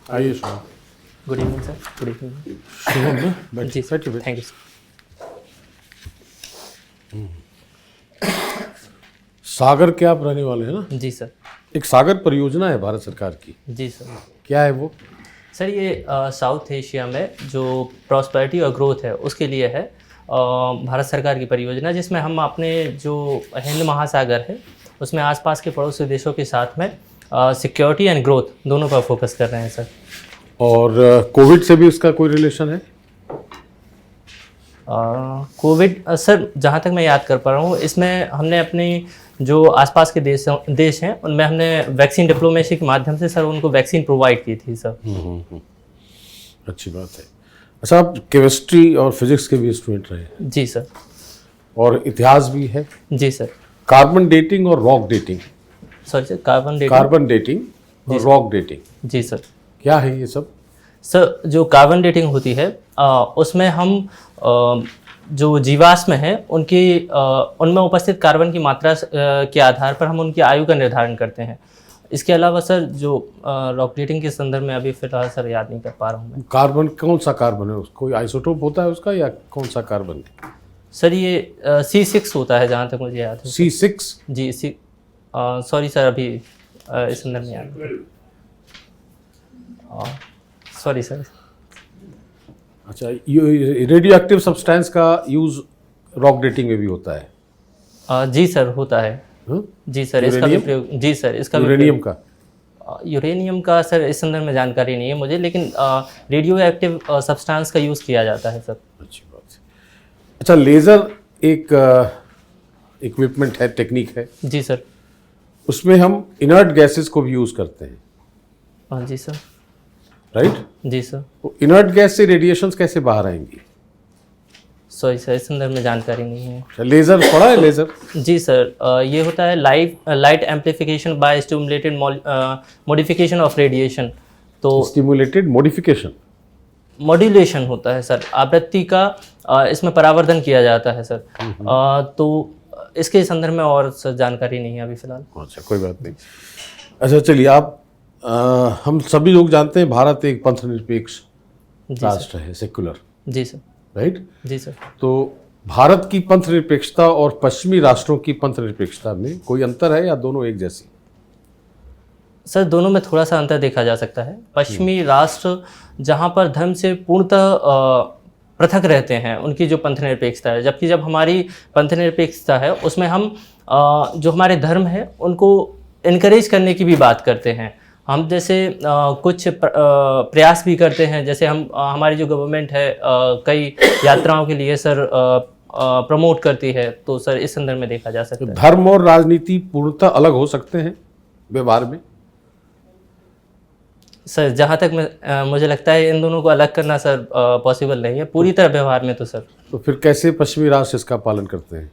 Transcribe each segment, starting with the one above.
आइए Shubham. Good evening sir. Good evening. Shubham ना जी बैठिए सर, बैठिए। Thank you sir. सागर के आप रहने वाले हैं ना? जी सर। एक सागर परियोजना है भारत सरकार की, जी सर। क्या है वो? सर ये साउथ एशिया में जो प्रॉस्पेरिटी और ग्रोथ है उसके लिए है, भारत सरकार की परियोजना, जिसमें हम अपने जो हिंद महासागर है उसमें आसपास के पड़ोसी देशों के साथ में सिक्योरिटी एंड ग्रोथ दोनों पर फोकस कर रहे हैं सर। और कोविड से भी इसका कोई रिलेशन है? कोविड सर जहाँ तक मैं याद कर पा रहा हूँ, इसमें हमने अपनी जो आसपास के देश हैं उनमें हमने वैक्सीन डिप्लोमेसी के माध्यम से सर उनको वैक्सीन प्रोवाइड की थी सर। अच्छी बात है। अच्छा, आप केमिस्ट्री और फिजिक्स के भी स्टूडेंट रहे हैं जी सर। और इतिहास भी है। जी सर। कार्बन डेटिंग और rock dating. Sorry sir, carbon dating. Carbon dating और रॉक डेटिंग, जी सर। क्या है ये सब? सर जो कार्बन डेटिंग होती है उसमें हम जो जीवाश्म है उनकी उनमें उपस्थित कार्बन की मात्रा के आधार पर हम उनकी आयु का निर्धारण करते हैं। इसके अलावा सर जो रॉक डेटिंग के संदर्भ में अभी फिलहाल सर याद नहीं कर पा रहा हूँ मैं। कार्बन कौन सा कार्बन है? कोई आइसोटोप होता है उसका या कौन सा कार्बन है? सर ये C6 होता है जहाँ तक मुझे याद है। C6? जी सॉरी सर, अभी इस संदर्भ में याद सॉरी सर। अच्छा, रेडियो एक्टिव सब्सटेंस का यूज रॉक डेटिंग में भी होता है? जी सर होता है। हाँ? जी सर, इसका भी प्रयोग। जी सर, इसका भी यूरेनियम का? यूरेनियम का सर इस संदर्भ में जानकारी नहीं है मुझे, लेकिन रेडियो एक्टिव सब्सटेंस का यूज़ किया जाता है सर। अच्छी बात है। अच्छा, लेज़र एक इक्विपमेंट है, टेक्निक है। जी सर। उसमें हम इनर्ट गैसेस को भी यूज़ करते हैं, हाँ जी सर। राइट? जी सर। तो इनर्ट गैस से रेडिएशंस कैसे बाहर आएंगी? सॉरी सर, इस संदर्भ में जानकारी नहीं है। अच्छा, लेज़र पढ़ा है? लेज़र? जी सर, ये होता है light amplification by stimulated modification of radiation. तो स्टिमुलेटेड मॉडिफिकेशन, मॉड्यूलेशन होता है सर, आवृत्ति का इसमें परावर्तन किया जाता है सर। तो इसके संदर्भ में और सर जानकारी नहीं है अभी फिलहाल। अच्छा, कोई बात नहीं। अच्छा चलिए, आप हम सभी लोग जानते हैं भारत एक पंथनिरपेक्ष राष्ट्र है, सेक्युलर, जी सर। राइट? जी सर। तो भारत की पंथनिरपेक्षता और पश्चिमी राष्ट्रों की पंथनिरपेक्षता में कोई अंतर है या दोनों एक जैसी? सर दोनों में थोड़ा सा अंतर देखा जा सकता है। पश्चिमी राष्ट्र जहाँ पर धर्म से पूर्णतः पृथक रहते हैं, उनकी जो पंथनिरपेक्षता है, जबकि जब हमारी पंथनिरपेक्षता है उसमें हम जो हमारे धर्म है उनको इनकरेज करने की भी बात करते हैं। हम जैसे कुछ प्रयास भी करते हैं, जैसे हम हमारी जो गवर्नमेंट है कई यात्राओं के लिए सर प्रमोट करती है, तो सर इस संदर्भ में देखा जा सकता है। धर्म और राजनीति पूर्णतः अलग हो सकते हैं व्यवहार में? सर जहाँ तक मुझे लगता है इन दोनों को अलग करना सर पॉसिबल नहीं है पूरी तरह व्यवहार में। तो सर तो फिर कैसे पश्चिमी राष्ट्र इसका पालन करते हैं?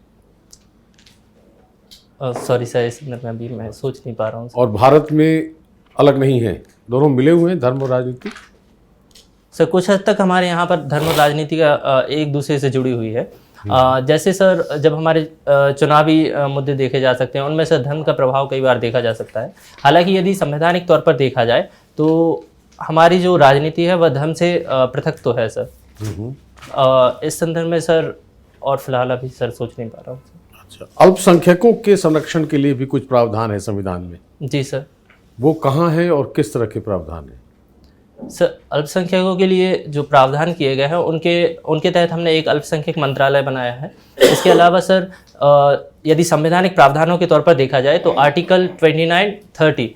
सॉरी सर, इस संदर्भ में अभी मैं सोच नहीं पा रहा हूँ। और भारत में अलग नहीं है, दोनों मिले हुए हैं, धर्म और राजनीति? सर कुछ हद तक हमारे यहाँ पर धर्म और राजनीति का एक दूसरे से जुड़ी हुई है। जैसे सर जब हमारे चुनावी मुद्दे देखे जा सकते हैं, उनमें सर धर्म का प्रभाव कई बार देखा जा सकता है। हालांकि यदि संवैधानिक तौर पर देखा जाए तो हमारी जो राजनीति है वह धर्म से पृथक तो है सर। इस संदर्भ में सर और फिलहाल अभी सर सोच नहीं पा रहा हूँ। अच्छा, अल्पसंख्यकों के संरक्षण के लिए भी कुछ प्रावधान है संविधान में? जी सर। वो कहाँ है और किस तरह के प्रावधान है? सर अल्पसंख्यकों के लिए जो प्रावधान किए गए हैं उनके तहत हमने एक अल्पसंख्यक मंत्रालय बनाया है। इसके अलावा सर यदि संवैधानिक प्रावधानों के तौर पर देखा जाए तो आर्टिकल 29-30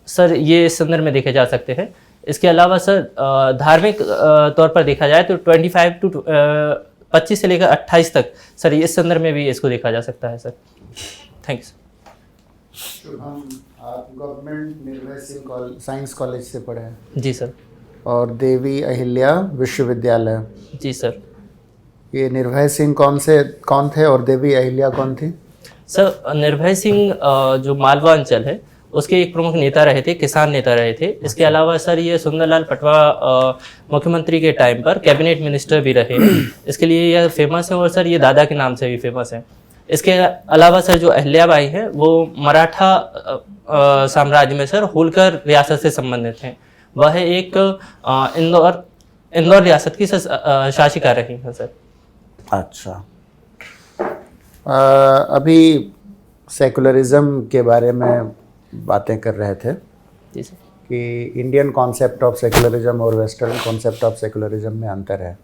सर ये इस संदर्भ में देखे जा सकते हैं। इसके अलावा सर धार्मिक तौर पर देखा जाए तो 25 से लेकर 28 तक सर इस संदर्भ में भी इसको देखा जा सकता है सर। थैंक्स। आप गवर्नमेंट निर्भय सिंह साइंस कॉलेज से पढ़े हैं? जी सर। और देवी अहिल्या विश्वविद्यालय? जी सर। ये निर्भय सिंह कौन थे और देवी अहिल्या कौन थी? सर निर्भय सिंह जो मालवा अंचल है उसके एक प्रमुख नेता रहे थे, किसान नेता रहे थे। इसके अलावा सर ये सुंदरलाल पटवा मुख्यमंत्री के टाइम पर कैबिनेट मिनिस्टर भी रहे। इसके लिए यह फेमस है और सर ये दादा के नाम से भी फेमस है। इसके अलावा सर जो अहिल्याबाई हैं वो मराठा साम्राज्य में सर होलकर रियासत से संबंधित हैं। वह है एक इंदौर रियासत की शासिका रही हैं सर। अच्छा, अभी सेकुलरिज्म के बारे में बातें कर रहे थे जी सर। कि इंडियन कॉन्सेप्ट ऑफ सेकुलरिज्म और वेस्टर्न कॉन्सेप्ट ऑफ सेकुलरिज्म में अंतर है।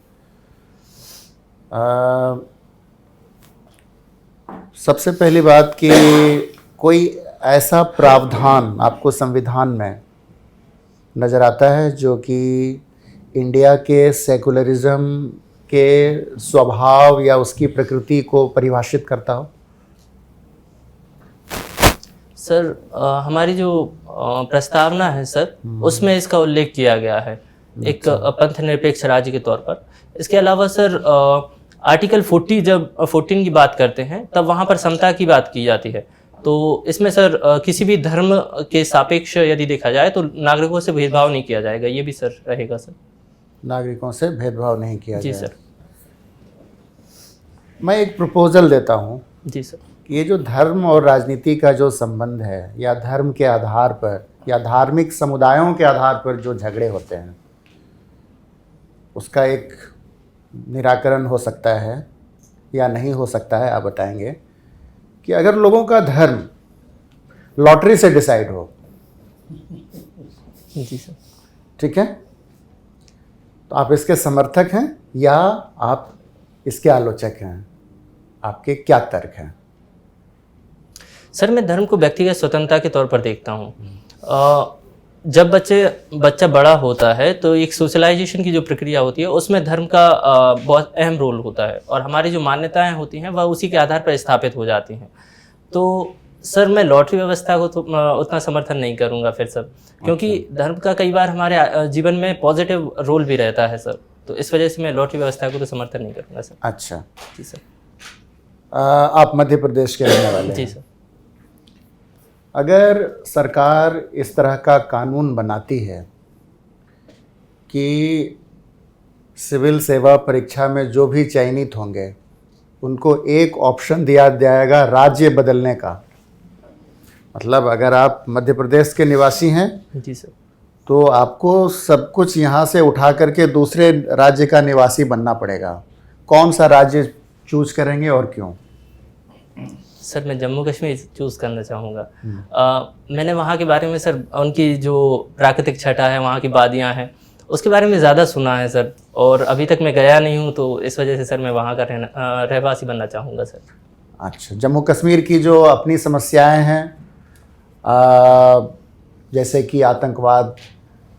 सबसे पहली बात कि कोई ऐसा प्रावधान आपको संविधान में नज़र आता है जो कि इंडिया के सेकुलरिज्म के स्वभाव या उसकी प्रकृति को परिभाषित करता हो? सर हमारी जो प्रस्तावना है सर, उसमें इसका उल्लेख किया गया है एक पंथ निरपेक्ष राज्य के तौर पर। इसके अलावा सर आर्टिकल 40 जब 14 की बात करते हैं तब वहाँ पर समता की बात की जाती है। तो इसमें सर किसी भी धर्म के सापेक्ष यदि देखा जाए तो नागरिकों से भेदभाव नहीं किया जाएगा, ये भी सर रहेगा सर। नागरिकों से भेदभाव नहीं किया जी जाए। सर। मैं एक प्रपोजल देता हूँ जी सर। कि ये जो धर्म और राजनीति का जो संबंध है, या धर्म के आधार पर या धार्मिक समुदायों के आधार पर जो झगड़े होते हैं, उसका एक निराकरण हो सकता है या नहीं हो सकता है, आप बताएंगे। कि अगर लोगों का धर्म लॉटरी से डिसाइड हो, जी सर। ठीक है, तो आप इसके समर्थक हैं या आप इसके आलोचक हैं? आपके क्या तर्क हैं? सर मैं धर्म को व्यक्तिगत स्वतंत्रता के तौर पर देखता हूँ। जब बच्चा बड़ा होता है तो एक सोशलाइजेशन की जो प्रक्रिया होती है उसमें धर्म का बहुत अहम रोल होता है, और हमारी जो मान्यताएं होती हैं वह उसी के आधार पर स्थापित हो जाती हैं। तो सर मैं लॉटरी व्यवस्था को तो उतना समर्थन नहीं करूंगा फिर सर, क्योंकि धर्म का कई बार हमारे जीवन में पॉजिटिव रोल भी रहता है सर। तो इस वजह से मैं लॉटरी व्यवस्था को तो समर्थन नहीं करूंगा सर। अच्छा जी सर। आप मध्य प्रदेश के रहने वाले हैं? जी सर। अगर सरकार इस तरह का कानून बनाती है कि सिविल सेवा परीक्षा में जो भी चयनित होंगे उनको एक ऑप्शन दिया जाएगा राज्य बदलने का, मतलब अगर आप मध्य प्रदेश के निवासी हैं जी सर, तो आपको सब कुछ यहाँ से उठा करके दूसरे राज्य का निवासी बनना पड़ेगा, कौन सा राज्य चूज करेंगे और क्यों? सर मैं जम्मू कश्मीर चूज़ करना चाहूँगा। मैंने वहाँ के बारे में सर, उनकी जो प्राकृतिक छटा है, वहाँ की वादियाँ हैं, उसके बारे में ज़्यादा सुना है सर, और अभी तक मैं गया नहीं हूँ, तो इस वजह से सर मैं वहाँ का रहवासी बनना चाहूँगा सर। अच्छा, जम्मू कश्मीर की जो अपनी समस्याएं हैं, जैसे कि आतंकवाद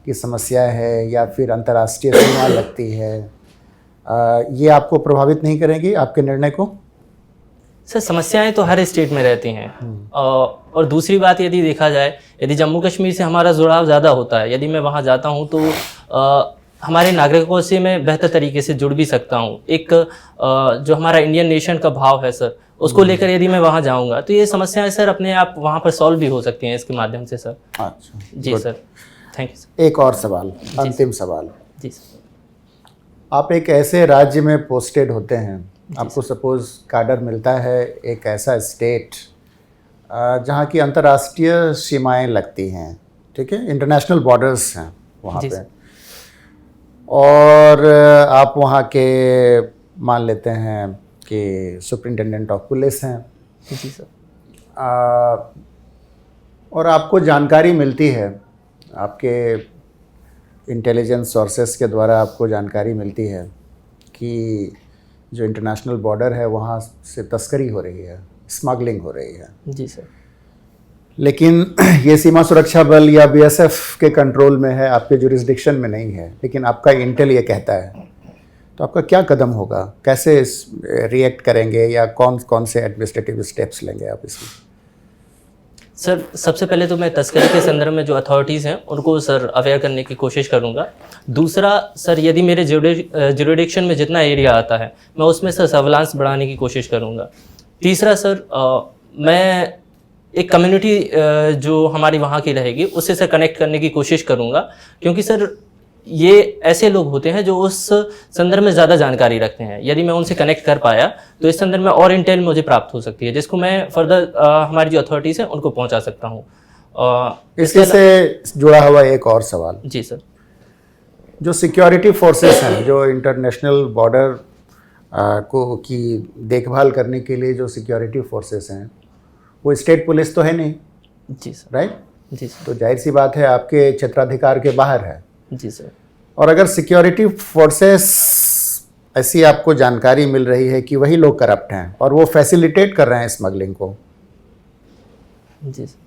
की समस्या है या फिर अंतर्राष्ट्रीय सीमा लगती है, ये आपको प्रभावित नहीं करेंगी आपके निर्णय को? सर समस्याएं तो हर स्टेट में रहती हैं, और दूसरी बात यदि देखा जाए, यदि जम्मू कश्मीर से हमारा जुड़ाव ज़्यादा होता है, यदि मैं वहाँ जाता हूँ तो हमारे नागरिकों से मैं बेहतर तरीके से जुड़ भी सकता हूँ। एक जो हमारा इंडियन नेशन का भाव है सर, उसको लेकर यदि मैं वहाँ जाऊँगा तो ये समस्याएं सर अपने आप वहाँ पर सॉल्व भी हो सकती हैं इसके माध्यम से सर। अच्छा जी सर, थैंक यू सर। एक और सवाल, अंतिम सवाल। जी सर। आप एक ऐसे राज्य में पोस्टेड होते हैं, आपको सपोज कैडर मिलता है एक ऐसा स्टेट जहाँ की अंतर्राष्ट्रीय सीमाएं लगती हैं, ठीक है, इंटरनेशनल बॉर्डर्स हैं वहाँ पे, और आप वहाँ के मान लेते हैं कि सुपरिटेंडेंट ऑफ पुलिस हैं। जी सर। और आपको जानकारी मिलती है, आपके इंटेलिजेंस सोर्सेस के द्वारा आपको जानकारी मिलती है कि जो इंटरनेशनल बॉर्डर है वहाँ से तस्करी हो रही है, स्मगलिंग हो रही है। जी सर। लेकिन ये सीमा सुरक्षा बल या बीएसएफ के कंट्रोल में है, आपके जुरिस्डिक्शन में नहीं है, लेकिन आपका इंटेल ये कहता है, तो आपका क्या कदम होगा? कैसे रिएक्ट करेंगे या कौन कौन से एडमिनिस्ट्रेटिव स्टेप्स लेंगे आप इसमें? सर सबसे पहले तो मैं तस्करी के संदर्भ में जो अथॉरिटीज़ हैं उनको सर अवेयर करने की कोशिश करूंगा। दूसरा सर, यदि मेरे जुरिडिक्शन में जितना एरिया आता है मैं उसमें सर सर्विलांस बढ़ाने की कोशिश करूंगा। तीसरा सर, मैं एक कम्युनिटी जो हमारी वहाँ की रहेगी उससे सर कनेक्ट करने की कोशिश करूंगा, क्योंकि सर ये ऐसे लोग होते हैं जो उस संदर्भ में ज़्यादा जानकारी रखते हैं। यदि मैं उनसे कनेक्ट कर पाया तो इस संदर्भ में और इंटेल मुझे प्राप्त हो सकती है, जिसको मैं फर्दर हमारी जो अथॉरिटीज़ हैं उनको पहुंचा सकता हूं। इसी से जुड़ा हुआ एक और सवाल, जी सर। जो सिक्योरिटी फोर्सेस हैं, जो इंटरनेशनल बॉर्डर को की देखभाल करने के लिए जो सिक्योरिटी फोर्सेस हैं, वो स्टेट पुलिस तो है नहीं, जी सर। राइट? जी सर। तो जाहिर सी बात है आपके क्षेत्राधिकार के बाहर है। जी सर। और अगर सिक्योरिटी फोर्सेस ऐसी आपको जानकारी मिल रही है कि वही लोग करप्ट हैं और वो फैसिलिटेट कर रहे हैं स्मगलिंग को, जी सर।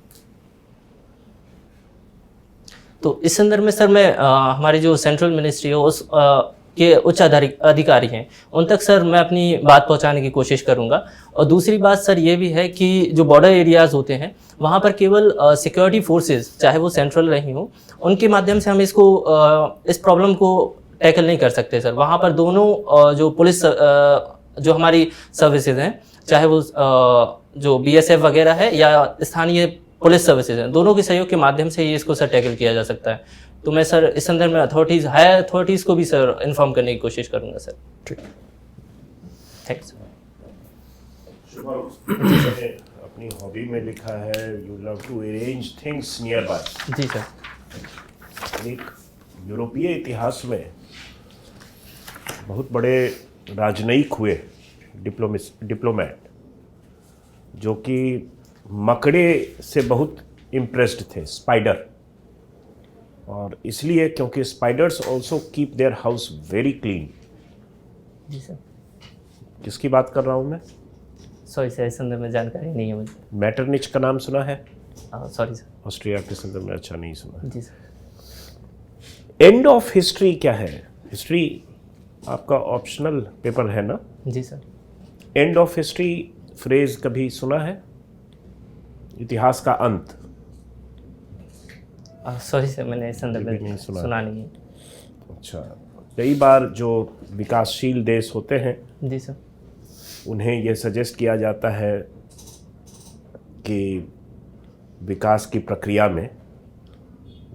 तो इस संदर्भ में सर मैं हमारी जो सेंट्रल मिनिस्ट्री है उस के उच्च अधिकारी हैं उन तक सर मैं अपनी बात पहुंचाने की कोशिश करूंगा। और दूसरी बात सर ये भी है कि जो बॉर्डर एरियाज़ होते हैं वहाँ पर केवल सिक्योरिटी फोर्सेस चाहे वो सेंट्रल रही हो उनके माध्यम से हम इसको इस प्रॉब्लम को टैकल नहीं कर सकते सर। वहाँ पर दोनों जो पुलिस जो हमारी सर्विसेज हैं चाहे वो जो BSF वगैरह है या स्थानीय पुलिस सर्विसेज हैं, दोनों के सहयोग के माध्यम से ही इसको सर टैकल किया जा सकता है। तो मैं सर इस संदर्भ में हायर अथॉरिटीज़ को भी सर इन्फॉर्म करने की कोशिश करूंगा सर। ठीक। थैंक्स। मैंने अपनी हॉबी में लिखा है you love to arrange things nearby. जी सर। एक यूरोपीय इतिहास में बहुत बड़े राजनयिक हुए डिप्लोमेट जो कि मकड़े से बहुत इम्प्रेस्ड थे, स्पाइडर। और इसलिए क्योंकि spiders also keep their house very clean. जी सर। किसकी बात कर रहा हूँ मैं? सॉरी सर, इस संदर्भ में जानकारी नहीं है मुझे। मैटरनिच का नाम सुना है? Sorry sir. ऑस्ट्रिया के संदर्भ में अच्छा नहीं सुना। जी सर। एंड ऑफ हिस्ट्री क्या है? हिस्ट्री आपका ऑप्शनल पेपर है ना? जी sir. End of history phrase कभी सुना है? इतिहास का अंत। सॉरी सर, मैंने इस संदर्भ नहीं में सुना। सुना नहीं है। अच्छा, कई बार जो विकासशील देश होते हैं जी सर। उन्हें यह सजेस्ट किया जाता है कि विकास की प्रक्रिया में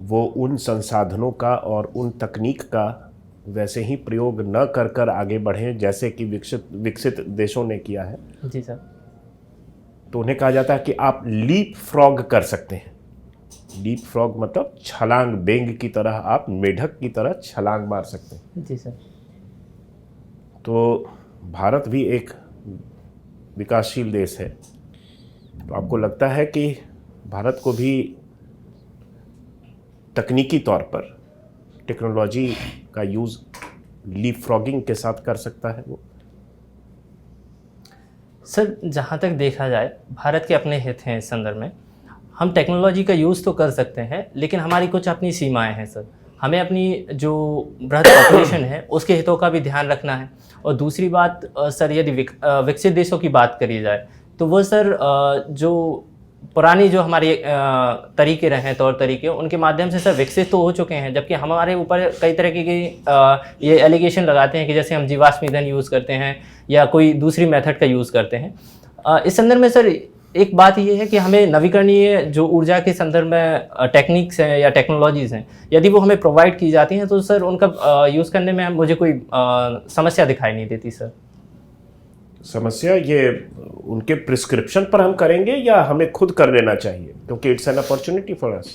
वो उन संसाधनों का और उन तकनीक का वैसे ही प्रयोग न कर कर आगे बढ़ें जैसे कि विकसित देशों ने किया है। जी सर। तो उन्हें कहा जाता है कि आप लीप फ्रॉग कर सकते हैं। लीप फ्रॉग मतलब छलांग, बेंग की तरह, आप मेढक की तरह छलांग मार सकते हैं। जी सर। तो भारत भी एक विकासशील देश है, तो आपको लगता है कि भारत को भी तकनीकी तौर पर टेक्नोलॉजी का यूज़ लीप फ्रॉगिंग के साथ कर सकता है वो? सर, जहाँ तक देखा जाए भारत के अपने हित हैं इस संदर्भ में। हम टेक्नोलॉजी का यूज़ तो कर सकते हैं लेकिन हमारी कुछ अपनी सीमाएं हैं सर। हमें अपनी जो बृहद पॉपुलेशन है उसके हितों का भी ध्यान रखना है। और दूसरी बात सर, यदि विकसित देशों की बात करी जाए तो वो सर जो पुरानी जो हमारे तरीके रहे हैं, तौर तरीके, उनके माध्यम से सर विकसित तो हो चुके हैं, जबकि हमारे ऊपर कई तरह की ये एलिगेशन लगाते हैं कि जैसे हम जीवाश्म ईंधन यूज़ करते हैं या कोई दूसरी मेथड का यूज़ करते हैं। इस संदर्भ में सर एक बात ये है कि हमें नवीकरणीय जो ऊर्जा के संदर्भ में टेक्निक्स हैं या टेक्नोलॉजीज़ हैं, यदि वो हमें प्रोवाइड की जाती हैं तो सर उनका यूज़ करने में मुझे कोई समस्या दिखाई नहीं देती सर। समस्या ये उनके प्रिस्क्रिप्शन पर हम करेंगे या हमें खुद कर लेना चाहिए, क्योंकि it's an opportunity for us?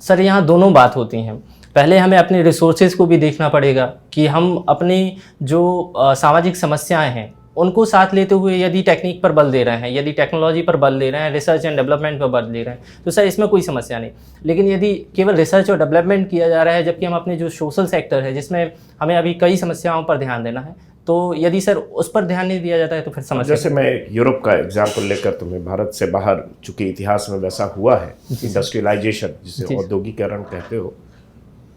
Sir, यहाँ दोनों बात होती हैं। पहले हमें अपने रिसोर्सेज को भी देखना पड़ेगा कि हम अपनी जो सामाजिक समस्याएं हैं उनको साथ लेते हुए यदि टेक्निक पर बल दे रहे हैं, यदि टेक्नोलॉजी पर बल दे रहे हैं, रिसर्च एंड डेवलपमेंट पर बल दे रहे हैं, तो सर इसमें कोई समस्या नहीं। लेकिन यदि केवल रिसर्च और डेवलपमेंट किया जा रहा है जबकि हम अपने जो सोशल सेक्टर है जिसमें हमें अभी कई समस्याओं पर ध्यान देना है, तो यदि सर उस पर ध्यान नहीं दिया जाता है तो फिर समस्या। जैसे मैं यूरोप का एग्जाम्पल लेकर तुम्हें, भारत से बाहर चूंकि इतिहास में वैसा हुआ है, इंडस्ट्रियलाइजेशन जिसे औद्योगिकरण कहते हो,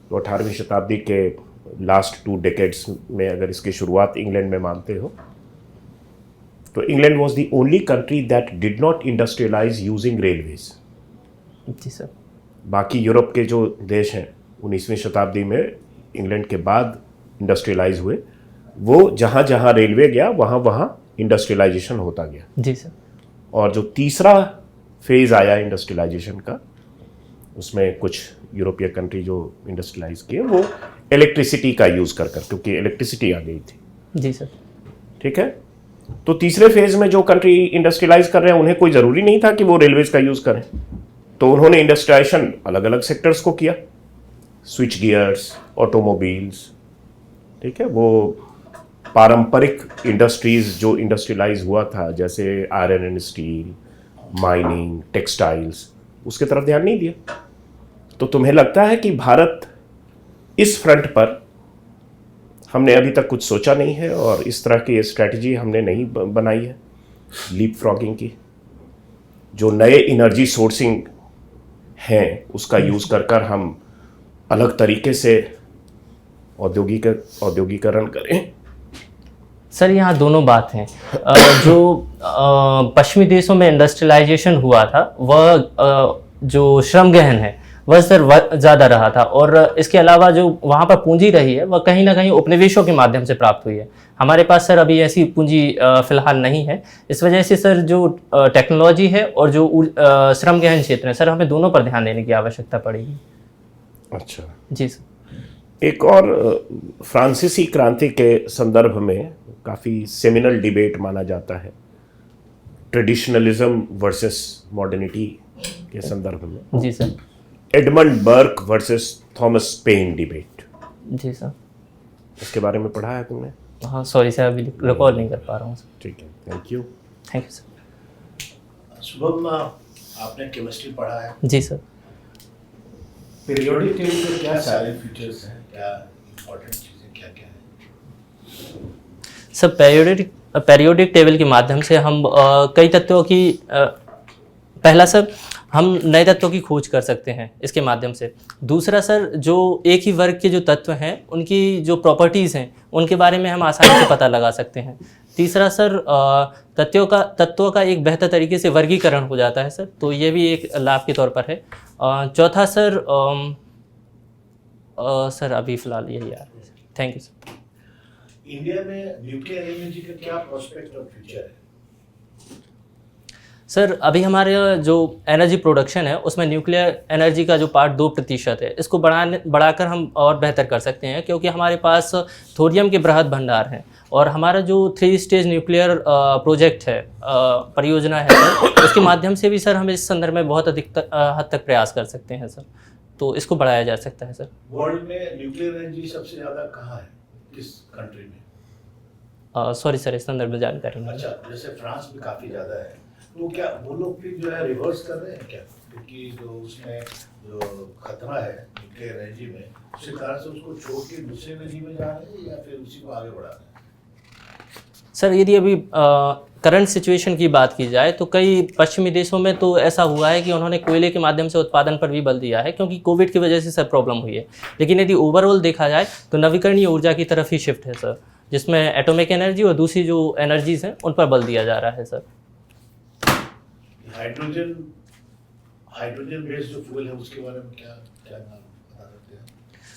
तो 18वीं शताब्दी के लास्ट 2 डेकेड्स में अगर इसकी शुरुआत इंग्लैंड में मानते हो तो England was the only country that did not industrialise using railways. जी सर। बाकी यूरोप के जो देश हैं 19वीं शताब्दी में इंग्लैंड के बाद इंडस्ट्रियलाइज हुए, वो जहाँ जहाँ रेलवे गया वहाँ वहाँ इंडस्ट्रियलाइजेशन होता गया। जी सर। और जो तीसरा फेज आया इंडस्ट्रियलाइजेशन का, उसमें कुछ यूरोपीय कंट्री जो इंडस्ट्रियलाइज किए वो इलेक्ट्रिसिटी का यूज़ कर क्योंकि इलेक्ट्रिसिटी आ गई थी। जी सर। ठीक है, तो तीसरे फेज में जो कंट्री इंडस्ट्रियलाइज कर रहे हैं उन्हें कोई ज़रूरी नहीं था कि वो रेलवेज का यूज़ करें। तो उन्होंने इंडस्ट्रियलाइजेशन अलग अलग सेक्टर्स को किया, स्विच गियर्स, ऑटोमोबाइल्स, ठीक है, वो पारंपरिक इंडस्ट्रीज जो इंडस्ट्रियलाइज हुआ था जैसे iron and steel, mining, textiles, उसके तरफ ध्यान नहीं दिया। तो तुम्हें लगता है कि भारत इस फ्रंट पर हमने अभी तक कुछ सोचा नहीं है और इस तरह की स्ट्रैटेजी हमने नहीं बनाई है लीप फ्रॉगिंग की, जो नए एनर्जी सोर्सिंग हैं उसका यूज़ कर हम अलग तरीके से औद्योगिकरण करें? सर यहाँ दोनों बात हैं। जो पश्चिमी देशों में इंडस्ट्रियलाइजेशन हुआ था वह जो श्रम गहन है वह सर ज़्यादा रहा था, और इसके अलावा जो वहाँ पर पूंजी रही है वह कहीं ना कहीं उपनिवेशों के माध्यम से प्राप्त हुई है। हमारे पास सर अभी ऐसी पूंजी फिलहाल नहीं है। इस वजह से सर जो टेक्नोलॉजी है और जो श्रम गहन क्षेत्र है सर, हमें दोनों पर ध्यान देने की आवश्यकता पड़ेगी। अच्छा जी सर। एक और फ्रांसीसी क्रांति के संदर्भ में काफ़ी सेमिनल डिबेट माना जाता है, ट्रेडिशनलिज्म वर्सेस मॉडर्निटी के संदर्भ में। जी sir. Edmund Burke versus Thomas Paine debate. जी सर। इसके बारे में पढ़ा है तुमने? हाँ सॉरी सर, अभी रिकॉल नहीं कर पा रहा हूँ सर। ठीक है, thank you. Thank you sir. Shubham, आपने केमिस्ट्री पढ़ा है। जी सर। पीरियोडिक टेबल के क्या सारे फीचर्स हैं, क्या इंपॉर्टेंट चीज़ें क्या क्या हैं? सर पेरियोडिक टेबल के माध्यम से हम कई तत्वों की पहला सर हम नए तत्वों की खोज कर सकते हैं इसके माध्यम से। दूसरा सर जो एक ही वर्ग के जो तत्व हैं उनकी जो प्रॉपर्टीज़ हैं उनके बारे में हम आसानी से पता लगा सकते हैं। तीसरा सर तत्वों का एक बेहतर तरीके से वर्गीकरण हो जाता है सर, तो ये भी एक लाभ के तौर पर है। चौथा सर सर अभी फ़िलहाल यही आ रहा है। Thank you sir. इंडिया में न्यूक्लियर एनर्जी का क्या प्रोस्पेक्ट और फ्यूचर है? सर अभी हमारे जो एनर्जी प्रोडक्शन है उसमें न्यूक्लियर एनर्जी का जो पार्ट 2% है, इसको बढ़ाकर हम और बेहतर कर सकते हैं, क्योंकि हमारे पास थोरियम के बृहद भंडार हैं और हमारा जो 3 स्टेज न्यूक्लियर प्रोजेक्ट है, परियोजना है सर, उसके माध्यम से भी सर हम इस संदर्भ में बहुत अधिक हद तक प्रयास कर सकते हैं सर, तो इसको बढ़ाया जा सकता है सर। वर्ल्ड में न्यूक्लियर एनर्जी सबसे ज़्यादा कहाँ है, किस कंट्री में? सॉरी सर, इस संदर्भ में जानकारी नहीं। अच्छा, जैसे फ्रांस में काफ़ी ज़्यादा है, तो क्या वो लोग भी जो है रिवर्स कर रहे हैं क्या? क्योंकि जो उसमें जो खतरा है न्यूक्लियर एनर्जी में, उसी कारण से उसको छोड़ के दूसरे एनर्जी में जा रहे हैं या फिर उसी को आगे बढ़ा रहे हैं? सर यदि अभी करंट सिचुएशन की बात की जाए तो कई पश्चिमी देशों में तो ऐसा हुआ है कि उन्होंने कोयले के माध्यम से उत्पादन पर भी बल दिया है, क्योंकि कोविड की वजह से सर प्रॉब्लम हुई है। लेकिन यदि ओवरऑल देखा जाए तो नवीकरणीय ऊर्जा की तरफ ही शिफ्ट है सर, जिसमें एटॉमिक एनर्जी और दूसरी जो एनर्जीज हैं उन पर बल दिया जा रहा है सर। हाइड्रोजन बेस्ड जो फ्यूल है उसके बारे में क्या क्या बता सकते हैं?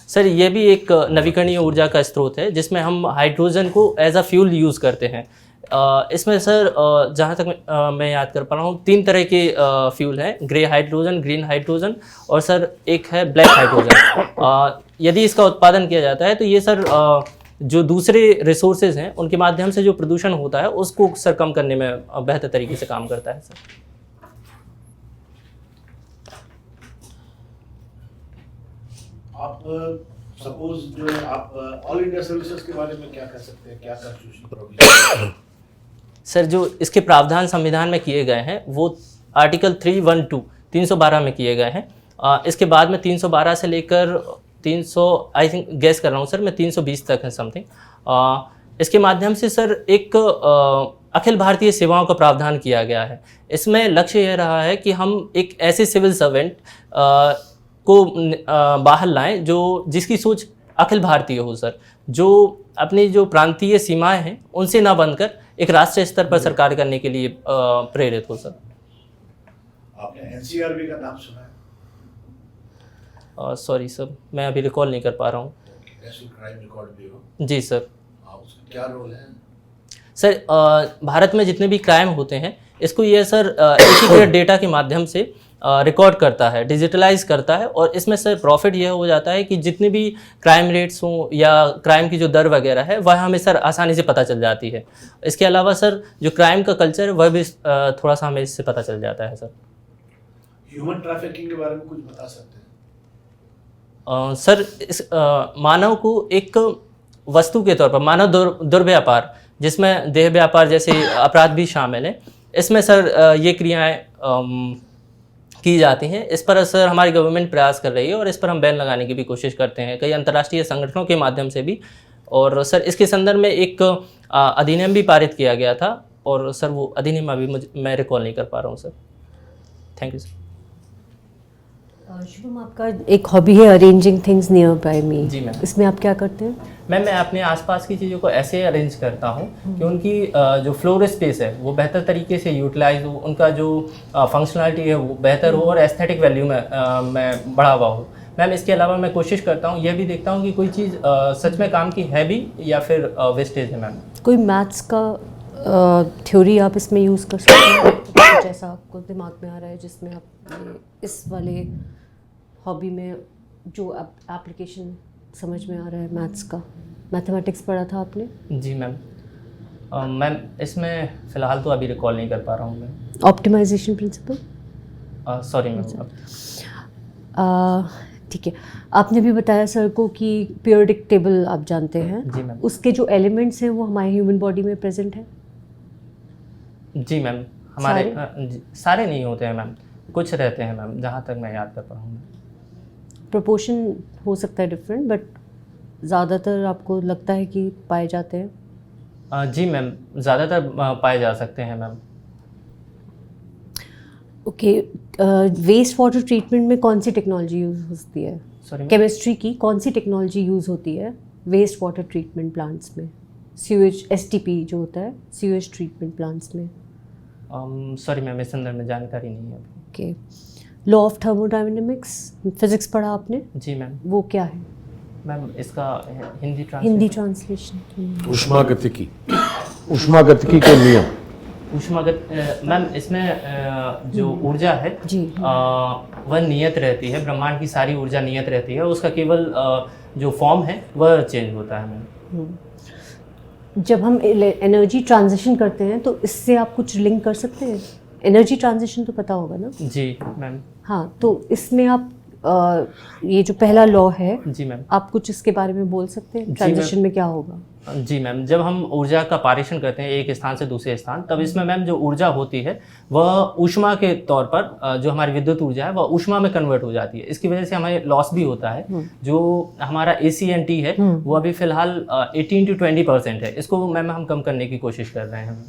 सर ये भी एक नवीकरणीय ऊर्जा का स्रोत है जिसमें हम हाइड्रोजन को एज अ फ्यूल यूज़ करते हैं। इसमें सर जहाँ तक मैं याद कर पा रहा हूँ 3 तरह के फ्यूल हैं, ग्रे हाइड्रोजन, ग्रीन हाइड्रोजन और सर एक है ब्लैक हाइड्रोजन। यदि इसका उत्पादन किया जाता है तो ये सर जो दूसरे रिसोर्सेज हैं उनके माध्यम से जो प्रदूषण होता है उसको सर कम करने में बेहतर तरीके से काम करता है सर। आप सपोज जो है आप ऑल इंडिया सर्विसेज के बारे में क्या कह सकते हैं, क्या कॉन्स्टिट्यूशन प्रोविजन? सर जो इसके प्रावधान संविधान में किए गए हैं वो आर्टिकल 312 में किए गए हैं। इसके बाद में 312 से लेकर 300 आई थिंक गैस कर रहा हूँ सर मैं 320 तक है समथिंग। इसके माध्यम से सर एक अखिल भारतीय सेवाओं का प्रावधान किया गया है। इसमें लक्ष्य यह रहा है कि हम एक ऐसे सिविल सर्वेंट को बाहर लाएं जो जिसकी सोच अखिल भारतीय हो सर, जो अपनी जो प्रांतीय सीमाएं हैं उनसे ना बनकर एक राष्ट्रीय स्तर पर सरकार करने के लिए प्रेरित हो सर। आपने एनसीआरबी का नाम सुना है? सॉरी सर मैं अभी रिकॉल नहीं कर पा रहा हूँ। National crime record bureau. जी सर। उसका क्या रोल है? सर भारत में जितने भी क्राइम होते हैं इसको ये सर एकीकृत डेटा के माध्यम से रिकॉर्ड करता है, डिजिटलाइज करता है, और इसमें सर प्रॉफिट यह हो जाता है कि जितने भी क्राइम रेट्स हों या क्राइम की जो दर वगैरह है वह हमें सर आसानी से पता चल जाती है। इसके अलावा सर जो क्राइम का कल्चर है वह भी थोड़ा सा हमें इससे पता चल जाता है सर। ह्यूमन ट्रैफिकिंग के बारे में कुछ बता सकते हैं? सर इस मानव को एक वस्तु के तौर पर मानव दुर्व्यापार जिसमें देह व्यापार जैसे अपराध भी शामिल है, इसमें सर ये क्रियाएं की जाती हैं। इस पर सर हमारी गवर्नमेंट प्रयास कर रही है और इस पर हम बैन लगाने की भी कोशिश करते हैं कई अंतर्राष्ट्रीय संगठनों के माध्यम से भी। और सर इसके संदर्भ में एक अधिनियम भी पारित किया गया था और सर वो अधिनियम अभी मैं रिकॉल नहीं कर पा रहा हूँ sir. Thank you sir. Shubham, आपका एक हॉबी है arranging things nearby me. जी मैम। इसमें आप क्या करते हैं? मैं अपने आसपास की चीज़ों को ऐसे अरेंज करता हूँ कि उनकी जो फ्लोर स्पेस है वो बेहतर तरीके से यूटिलाइज हो, उनका जो फंक्शनलिटी है वो बेहतर हो और एस्थेटिक वैल्यू में मैं बढ़ावा हो। मैम इसके अलावा मैं कोशिश करता हूँ, यह भी देखता हूँ कि कोई चीज़ सच में काम की है भी या फिर वेस्टेज है। मैम कोई मैथ्स का थ्योरी आप इसमें यूज़ कर सकते हैं? कुछ ऐसा आपको दिमाग में आ रहा है जिसमें आप इस वाले हॉबी में जो एप्लीकेशन समझ में आ रहा है मैथ्स का? मैथमेटिक्स पढ़ा था आपने? जी मैम। मैम इसमें फ़िलहाल तो अभी रिकॉल नहीं कर पा रहा हूँ मैं। Optimisation principle? Sorry ma'am. ठीक है। आपने भी बताया सर को कि पीरियोडिक टेबल आप जानते हैं। जी मैम। उसके जो एलिमेंट्स हैं वो हमारे ह्यूमन बॉडी में प्रेजेंट है? जी मैम। हमारे सारे नहीं होते हैं मैम, कुछ रहते हैं मैम, जहाँ तक मैं याद कर पा रहा हूँ। प्रोपोर्शन हो सकता है डिफरेंट, बट ज़्यादातर आपको लगता है कि पाए जाते हैं? जी मैम, ज़्यादातर पाए जा सकते हैं ma'am. Okay. Waste water treatment में कौन सी टेक्नोलॉजी यूज़ होती है? सॉरी, केमिस्ट्री की कौन सी टेक्नोलॉजी यूज़ होती है वेस्ट वाटर ट्रीटमेंट प्लांट्स में? सीवेज एसटीपी जो होता है सीवेज ट्रीटमेंट प्लांट्स में। सॉरी मैम, इस संदर्भ में जानकारी नहीं है। Okay. Law of thermodynamics physics पढ़ा आपने? जी मैम। वो क्या है मैम? इसका हिंदी ट्रांसलेशन। ऊष्मागतिकी, ऊष्मागतिकी के नियम। मैम इसमें जो ऊर्जा है जी वह नियत रहती है, ब्रह्मांड की सारी ऊर्जा नियत रहती है, उसका केवल जो फॉर्म है वह चेंज होता है मैम। जब हम एनर्जी ट्रांजिशन करते हैं तो इससे आप कुछ लिंक कर सकते हैं? एनर्जी ट्रांजिशन तो पता होगा ना? जी मैम। हाँ, तो इसमें आप ये जो पहला लॉ है, जी मैम, आप कुछ इसके बारे में बोल सकते हैं? ट्रांजिशन में क्या होगा? जी मैम, जब हम ऊर्जा का पारेषण करते हैं एक स्थान से दूसरे स्थान, तब इसमें मैम जो ऊर्जा होती है वह ऊष्मा के तौर पर जो हमारी विद्युत ऊर्जा है वह ऊष्मा में कन्वर्ट हो जाती है। इसकी वजह से हमें लॉस भी होता है। जो हमारा ACNT है वो अभी फिलहाल 18 to 20% है। इसको मैम हम कम करने की कोशिश कर रहे हैं।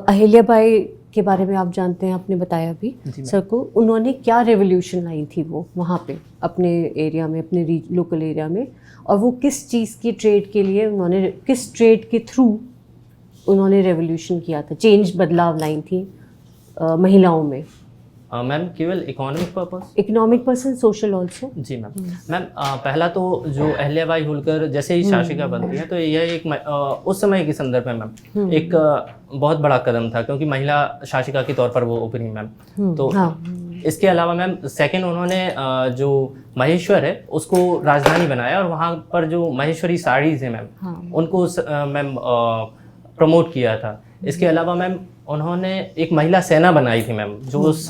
अहिल्याबाई के बारे में आप जानते हैं, आपने बताया भी सर को। उन्होंने क्या रेवोल्यूशन लाई थी वो वहाँ पे अपने एरिया में, अपने लोकल एरिया में, और वो किस चीज़ की ट्रेड के लिए उन्होंने, किस ट्रेड के थ्रू उन्होंने रेवोल्यूशन किया था, चेंज बदलाव लाई थी महिलाओं में? मैम केवल economic purpose? Economic person, social also. जी मैम। मैम पहला तो जो अहिल्याबाई होलकर जैसे ही शासिका बनती है तो यह एक उस समय के संदर्भ में मैम एक बहुत बड़ा कदम था, क्योंकि महिला शासिका के तौर पर वो उभरी मैम। तो इसके अलावा मैम सेकंड उन्होंने जो महेश्वर है उसको राजधानी बनाया और वहाँ पर जो महेश्वरी साड़ीज़ है मैम उनको मैम प्रमोट किया था। इसके अलावा मैम उन्होंने एक महिला सेना बनाई थी मैम, जो उस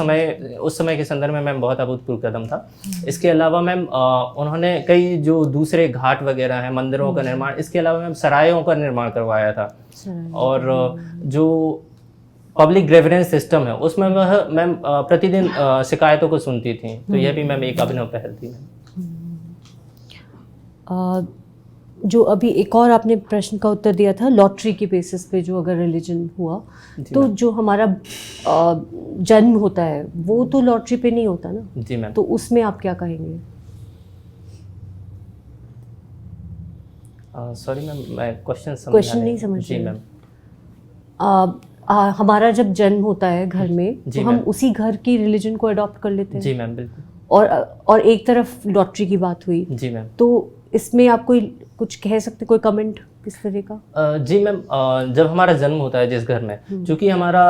समय के संदर्भ में मैम बहुत अभूतपूर्व कदम था। इसके अलावा मैम उन्होंने कई जो दूसरे घाट वगैरह हैं, मंदिरों का निर्माण, इसके अलावा मैम सरायों का निर्माण करवाया था। और जो पब्लिक ग्रेविडेंस सिस्टम है उसमें वह मैम प्रतिदिन शिकायतों को सुनती थी। तो यह भी मैम एक अभिनव पहल थी। जो अभी एक और आपने प्रश्न का उत्तर दिया था, लॉटरी के बेसिस पे जो अगर रिलीजन हुआ तो जो हमारा जन्म होता है वो तो लॉटरी पे नहीं होता ना? जी मैम। तो उसमें आप क्या कहेंगे? सॉरी मैम, मैं क्वेश्चन नहीं समझ जी मैम। हमारा जब जन्म होता है घर में तो हम उसी घर की रिलीजन को अडॉप्ट कर लेते हैं। जी मैम, बिल्कुल। और एक तरफ लॉटरी की बात हुई। जी मैम। तो इसमें आप कोई कुछ कह सकते, कोई कमेंट किस तरह का? जी मैम, जब हमारा जन्म होता है जिस घर में, चूँकि हमारा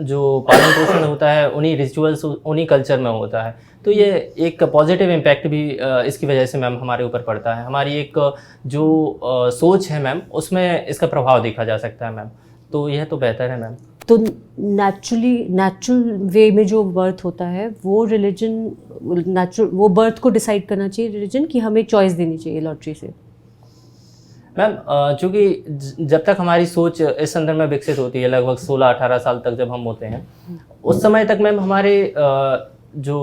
जो पालन पोषण होता है उन्हीं रिचुअल्स, उन्हीं कल्चर में होता है, तो ये एक पॉजिटिव इम्पैक्ट भी इसकी वजह से मैम हमारे ऊपर पड़ता है। हमारी एक जो सोच है मैम उसमें इसका प्रभाव देखा जा सकता है मैम। तो यह तो बेहतर है मैम। तो नेचुरल वे में जो बर्थ होता है वो रिलीजन नेचुरल वो बर्थ को डिसाइड करना चाहिए रिलीजन कि हमें चॉइस देनी चाहिए लॉटरी से। मैम चूँकि जब तक हमारी सोच इस संदर्भ में विकसित होती है, लगभग 16-18 साल तक जब हम होते हैं, उस समय तक मैम हमारे जो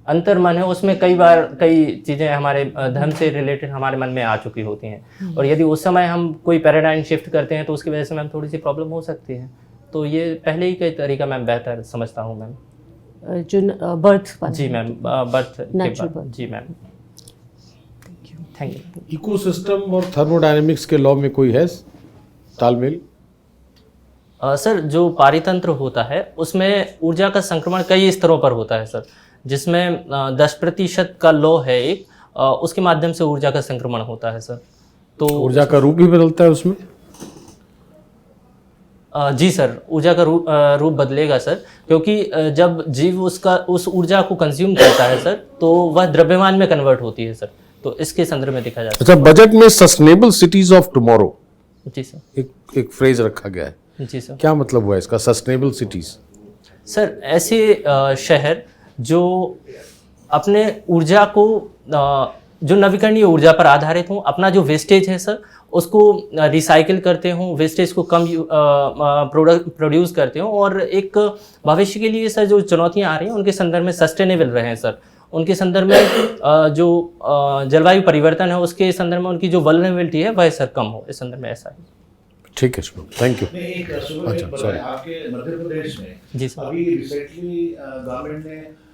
अंतर्मन है उसमें कई चीज़ें हमारे धर्म से रिलेटेड हमारे मन में आ चुकी होती हैं, और यदि उस समय हम कोई पैराडाइम शिफ्ट करते हैं तो उसकी वजह से मैम थोड़ी सी प्रॉब्लम हो सकती है। तो ये पहले ही का तरीका मैम बेहतर समझता हूँ मैम। जो बर्थ जी मैम, बर्थ Natural birth. जी मैम, थैंक यू। इकोसिस्टम और थर्मोडायनेमिक्स के लॉ में कोई है तालमेल? सर जो पारितंत्र होता है उसमें ऊर्जा का संक्रमण कई स्तरों पर होता है सर, जिसमें 10% का लॉ है एक, उसके माध्यम से ऊर्जा का संक्रमण होता है सर। तो ऊर्जा का रूप भी बदलता है उसमें? जी सर, ऊर्जा का रूप बदलेगा सर, क्योंकि जब जीव उस ऊर्जा को कंज्यूम करता है सर तो वह द्रव्यमान में कन्वर्ट होती है सर। तो इसके संदर्भ में देखा जाता अच्छा, बजट में सस्टेनेबल सिटीज ऑफ टुमारो है। जी सर। एक फ्रेज रखा गया है, जी सर। क्या मतलब हुआ इसका, सस्टेनेबल सिटीज? सर ऐसे शहर जो अपने ऊर्जा को जो नवीकरणीय ऊर्जा पर आधारित हों, अपना जो वेस्टेज है सर उसको रिसाइकिल करते हों, वेस्टेज को कम प्रोड्यूस करते हों, और एक भविष्य के लिए सर जो चुनौतियां आ रही हैं उनके संदर्भ में सस्टेनेबल रहें सर। उनके संदर्भ में जो जलवायु परिवर्तन है उसके संदर्भ में उनकी जो वल्नरेबिलिटी है वह सर कम हो, इस संदर्भ में ऐसा है। ठीक है शुभ, थैंक यू। नहीं, एक सुबह अच्छा, में पता sorry. है, आपके मध्य प्रदेश में जी सर। अभी रिसेंटली गवर्नमेंट ने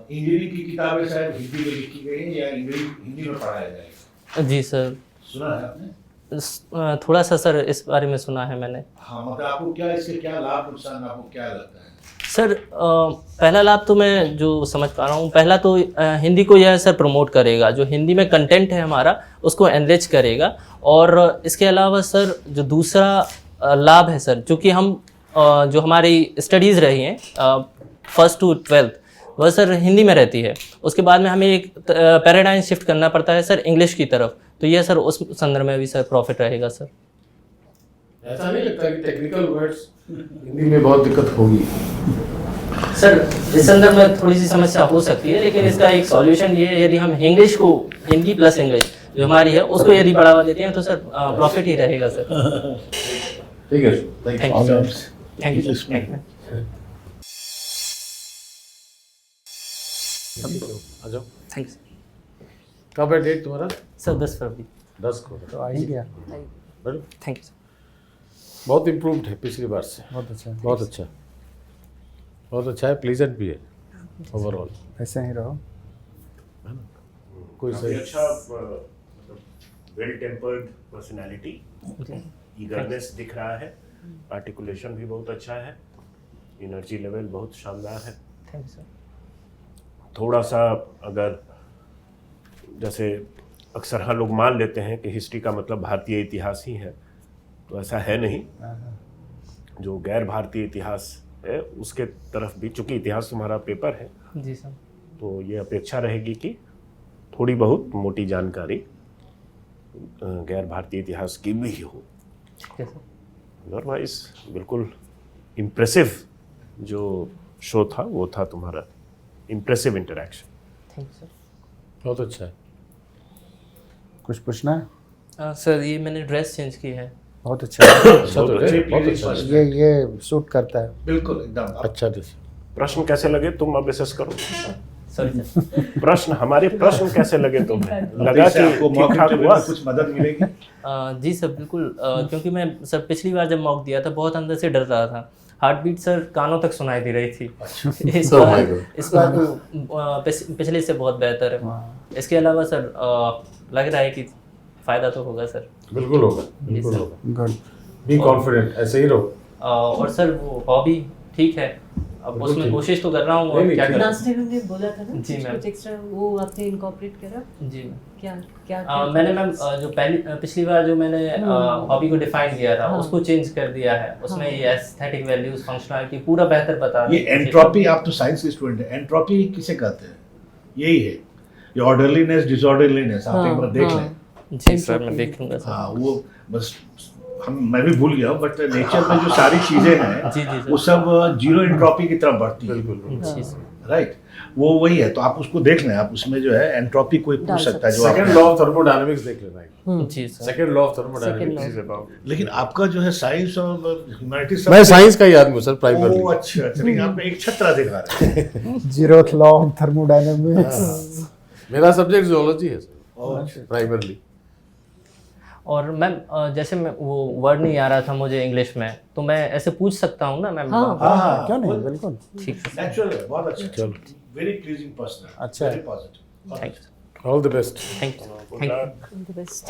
इंजीनियरिंग की किताबें शायद हिंदी में लिखी गई हैं या हिंदी में पढ़ाया जाएगा, जी सर। सुना है आपने? थोड़ा सा सर इस बारे में सुना है मैंने। हाँ, मतलब आपको क्या इसके क्या लाभ नुकसान आपको क्या लगता है? सर पहला लाभ तो मैं जो समझ पा रहा हूँ, पहला तो हिंदी को यह सर प्रमोट करेगा, जो हिंदी में कंटेंट है हमारा उसको एनरिच करेगा। और इसके अलावा सर जो दूसरा लाभ है सर, चूँकि हम जो हमारी स्टडीज़ रही हैं 1st to 12th वह सर हिंदी में रहती है, उसके बाद में हमें एक पैराडाइम शिफ्ट करना पड़ता है सर इंग्लिश की तरफ, तो यह सर उस संदर्भ में भी सर प्रॉफिट रहेगा सर। ऐसा नहीं लगता कि टेक्निकल वर्ड्स हिंदी में बहुत दिक्कत होगी? सर इस संदर्भ में थोड़ी सी समस्या हो सकती है, लेकिन इसका एक सॉल्यूशन ये है, यदि हम इंग्लिश को, हिंदी प्लस इंग्लिश जो हमारी है उसको यदि बढ़ावा देते हैं तो सर प्रॉफिट ही रहेगा सर। ठीक है, thank you sir. Thank you sir. आ जाओ। थैंक यू कब है डेट तुम्हारा? सर 10 फरवरी। 10 को तो आ ही गया। बड़े थैंक यू सर। बहुत इम्प्रूव्ड है पिछली बार से, बहुत अच्छा, बहुत अच्छा, बहुत अच्छा है, प्लीजेंट भी है ओवरऑल, ऐसे ही रहो। कोई काफी सही अच्छा, वेल टेम्पर्ड पर्सनालिटी, ईगरनेस दिख रहा है, आर्टिकुलेशन भी बहुत अच्छा है, एनर्जी लेवल बहुत शानदार है। Thank you sir. थोड़ा सा अगर जैसे अक्सर हम लोग मान लेते हैं कि हिस्ट्री का मतलब भारतीय इतिहास ही है, तो ऐसा है नहीं। जो गैर भारतीय इतिहास है उसके तरफ भी, चूंकि इतिहास तुम्हारा पेपर है जी सर। तो ये अपेक्षा रहेगी कि थोड़ी बहुत मोटी जानकारी गैर भारतीय इतिहास की भी हो। ठीक है सर। अदरवाइज बिल्कुल इम्प्रेसिव जो शो था वो था तुम्हारा, impressive interaction. Thank you sir. बहुत अच्छा है। कुछ पूछना है? सर ये मैंने ड्रेस चेंज की है। बहुत अच्छा है। अच्छा तो है, बहुत अच्छा है। ये सूट करता है। बिल्कुल एकदम अच्छा जैसे प्रश्न कैसे लगे तुम अब असेस करो। Sorry sir. प्रश्न, हमारे प्रश्न कैसे लगे तुम्हें? लगा जैसे कि आपको ठीक मौके ठाक पे हुआ? कुछ मदद मिलेगी? जी सर बिल्कुल, क्योंकि मैं सर पिछली बार जब मॉक दिया था बहुत अंदर से डर रहा था, हार्ट बीट सर कानों तक सुनाई दे रही थी। इस बार तो पिछले से बहुत बेहतर है। इसके अलावा सर लग रहा है कि फ़ायदा तो होगा सर। बिल्कुल होगा, बिल्कुल सर। होगा। गुड। बी कॉन्फिडेंट, ऐसे ही रहो। और सर वो हॉबी ठीक है, अब बिल्कुल उसमें ठीक। कोशिश तो कर रहा हूँ, नहीं, और क्या ठीक। करूँ। लास्ट टाइम हमने बोला था ना जी, मैम। कुछ एक्स्ट्रा वो आपने इनकॉर्पोरेट करा, जी मैम। क्या क्या मैंने मैम जो पिछली बार जो मैंने हॉबी को डिफाइन किया था हाँ। उसको चेंज कर दिया है, उसमें ये एस्थेटिक वैल्यूज, फंक्शनैलिटी पूरा बेहतर बता ये एंट्रोपी, आप तो साइंस के स्टूडेंट हैं, एंट्रोपी किसे कहते हैं? यही है, ये ऑर्डरलीनेस, डिसऑर्डरलीनेस, आप एक बार देख लें। जी सर मैं देख लूंगा सर। हाँ, वो बस मैं भी भूल गया हूँ, बट नेचर में जो सारी चीजें हैं जी जी वो सब जीरो एंट्रोपी की तरफ बढ़ती है, जी सर। राइट। वो वही है, तो आप उसको देख लें, आप उसमें जो है एंट्रोपी कोई पूछ सकता है जो सेकंड आप, लॉ ऑफ थर्मोडायनेमिक्स देख लेना है। जी sir. Second law of Second thermodynamics law. Is about. लेकिन आपका जो है साइंस और ह्यूमैनिटीज मैं साइंस का ही आदमी हूँ सर, ओ प्राइमरली। अच्छा अच्छा, नहीं आप एक छत्रा दिखा रहे हैं। Zeroth law of thermodynamics. मेरा सब्जेक्ट जियोलॉजी है सर, अच्छा। प्राइमरली। और मैम जैसे मैं वो वर्ड नहीं आ रहा था मुझे इंग्लिश में, तो मैं ऐसे पूछ सकता हूँ ना मैम? हाँ। हाँ, क्यों नहीं, बिल्कुल। ठीक है, नेचुरल है, बहुत अच्छा, चलो, वेरी प्लीजिंग पर्सन, अच्छा। Very positive. Thank you all the best. Thank you. The best.